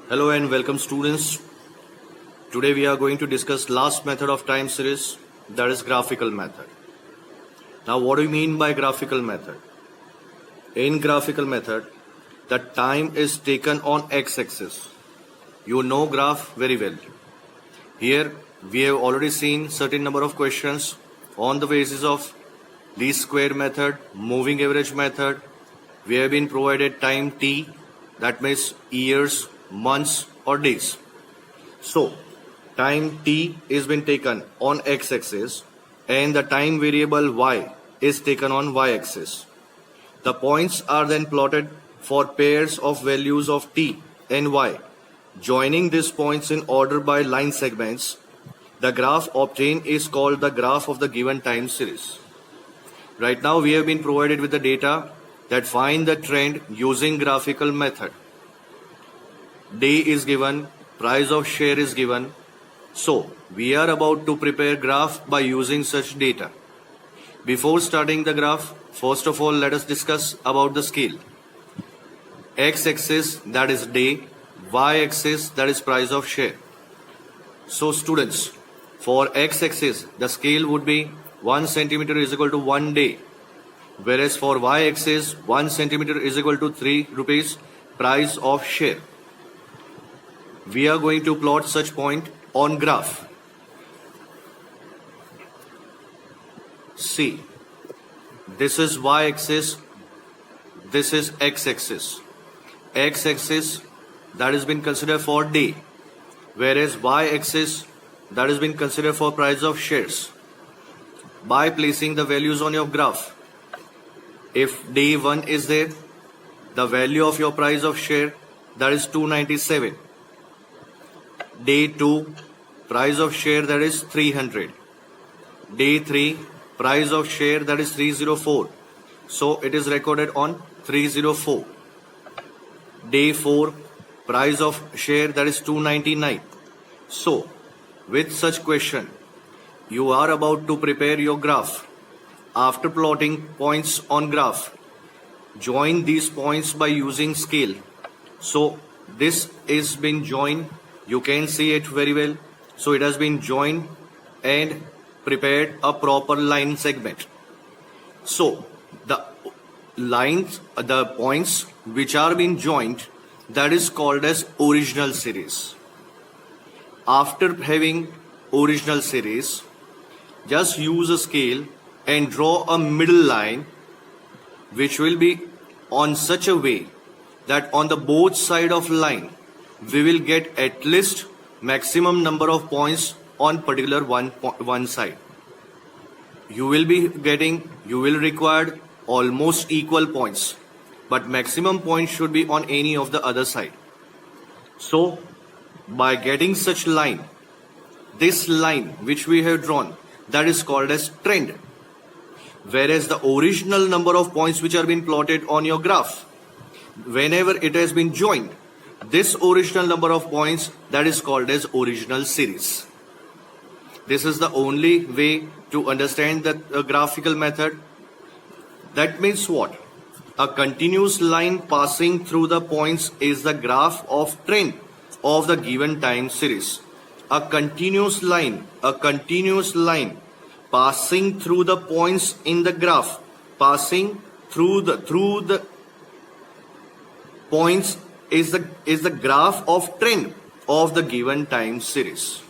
Hello and welcome students. Today we are going to discuss last method of time series, that is graphical method. Now what do you mean by graphical method? In graphical method, the time is taken on x-axis. You know graph very well. Here we have already seen certain number of questions on the basis of least square method, moving average method. We have been provided time t, that means years, months or days. So time t is been taken on x-axis and the time variable y is taken on y-axis. The points are then plotted for pairs of values of t and y. Joining these points in order by line segments, the graph obtained is called the graph of the given time series. Right now we have been provided with the data that find the trend using graphical method. Day is given, price of share is given. So we are about to prepare graph by using such data. Before starting the graph, first of all let us discuss about the scale. X-axis, that is day, y-axis, that is price of share. So students, for x-axis the scale would be 1 centimeter is equal to 1 day, whereas for y-axis 1 centimeter is equal to 3 rupees price of share. We are going to plot such point on graph. See, this is y-axis, this is x-axis. X-axis, that has been considered for day, whereas y-axis, that has been considered for price of shares. By placing the values on your graph, if day 1 is there, the value of your price of share, that is 297. Day 2, price of share, that is 300. Day 3, price of share, that is 304. So it is recorded on 304. Day 4, price of share, that is 299. So with such question, you are about to prepare your graph. After plotting points on graph, join these points by using scale. So this is been joined. You can see it very well. So it has been joined and prepared a proper line segment. So the lines, the points which are being joined, that is called as original series. After having original series, just use a scale and draw a middle line which will be on such a way that on the both side of line we will get at least maximum number of points on particular one side. You will require almost equal points, but maximum points should be on any of the other side. So by getting such line, this line which we have drawn, that is called as trend. Whereas the original number of points which are being plotted on your graph, whenever it has been joined, this original number of points, that is called as original series. This is the only way to understand the graphical method. That means what? A continuous line passing through the points is the graph of trend of the given time series. A continuous line passing through the points in the graph, passing through the points is the graph of trend of the given time series.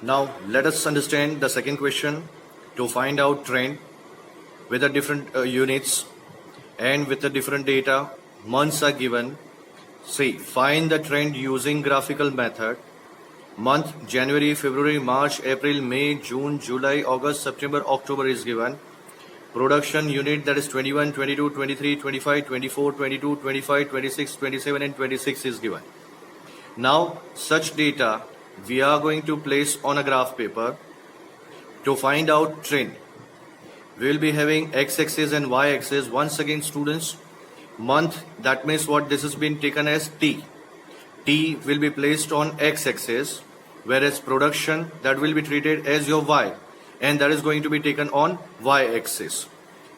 Now let us understand the second question. To find out trend with the different units and with the different data, months are given. See, find the trend using graphical method. Month January, February, March, April, May, June, July, August, September, October is given. Production unit, that is 21, 22, 23, 25, 24, 22, 25, 26, 27 and 26 is given. Now such data we are going to place on a graph paper to find out trend. We will be having x-axis and y-axis. Once again students, month, that means what, this has been taken as t. T will be placed on x-axis, whereas production, that will be treated as your y, and that is going to be taken on y-axis.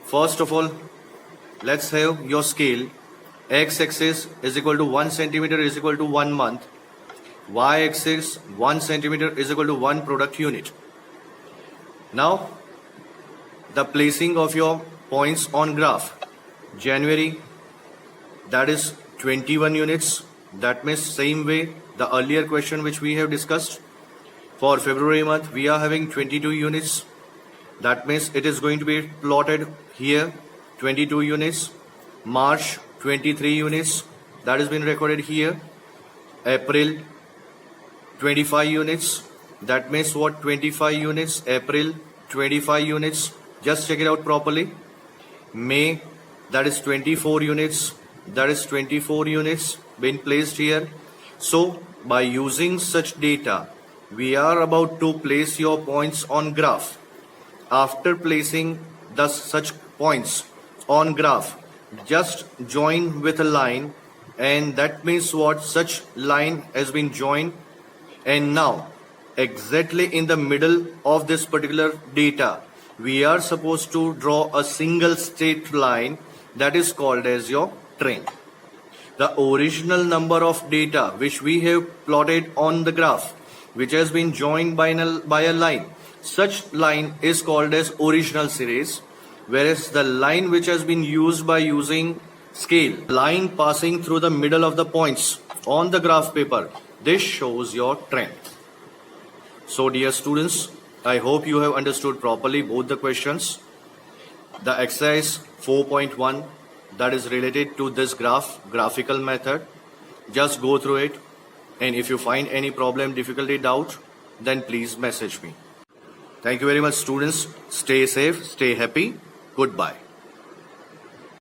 First of all, let's have your scale x-axis is equal to 1 centimeter is equal to 1 month, y-axis 1 centimeter is equal to 1 product unit. Now the placing of your points on graph. January, that is 21 units, that means same way the earlier question which we have discussed. For February month we are having 22 units, that means it is going to be plotted here 22 units. March 23 units, that has been recorded here. April 25 units, that means what, 25 units, April 25 units, just check it out properly. May, that is 24 units, that is 24 units been placed here. So by using such data we are about to place your points on graph. After placing such points on graph, just join with a line, and that means what, such line has been joined, and now exactly in the middle of this particular data we are supposed to draw a single straight line, that is called as your trend. The original number of data which we have plotted on the graph, which has been joined by a line, such line is called as original series, whereas the line which has been used by using scale, line passing through the middle of the points on the graph paper, this shows your trend. So dear students, I hope you have understood properly both the questions. The exercise 4.1, that is related to this graphical method, just go through it, and if you find any problem, difficulty, doubt, then please message me. Thank you very much students. Stay safe, stay happy. Goodbye.